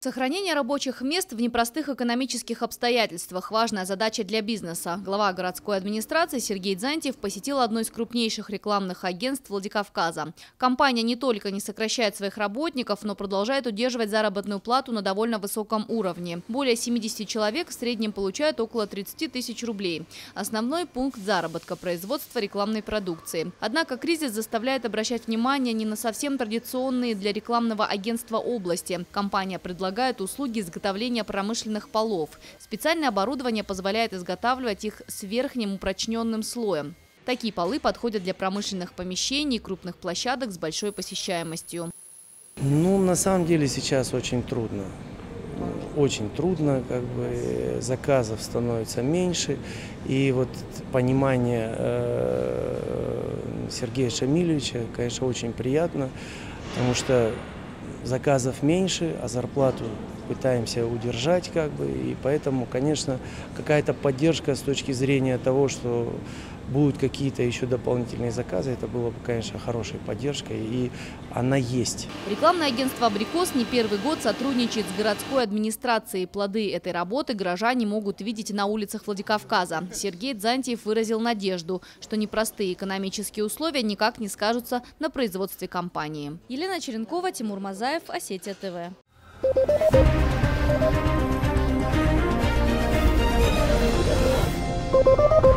Сохранение рабочих мест в непростых экономических обстоятельствах – важная задача для бизнеса. Глава городской администрации Сергей Дзантьев посетил одно из крупнейших рекламных агентств Владикавказа. Компания не только не сокращает своих работников, но продолжает удерживать заработную плату на довольно высоком уровне. Более 70 человек в среднем получают около 30 тысяч рублей. Основной пункт заработка – производство рекламной продукции. Однако кризис заставляет обращать внимание не на совсем традиционные для рекламного агентства области. Компания предлагает услуги изготовления промышленных полов. Специальное оборудование позволяет изготавливать их с верхним упрочненным слоем. Такие полы подходят для промышленных помещений и крупных площадок с большой посещаемостью. На самом деле сейчас очень трудно. Очень трудно, заказов становится меньше. И вот понимание Сергея Шамилевича, конечно, очень приятно, потому что заказов меньше, а зарплату пытаемся удержать, и поэтому, конечно, какая-то поддержка с точки зрения того, что будут какие-то еще дополнительные заказы, это было бы, конечно, хорошей поддержкой, и она есть. Рекламное агентство «Абрикос» не первый год сотрудничает с городской администрацией. Плоды этой работы горожане могут видеть на улицах Владикавказа. Сергей Дзантьев выразил надежду, что непростые экономические условия никак не скажутся на производстве компании. Елена Черенкова, Тимур Мазаев, Осетия ТВ. Thank you.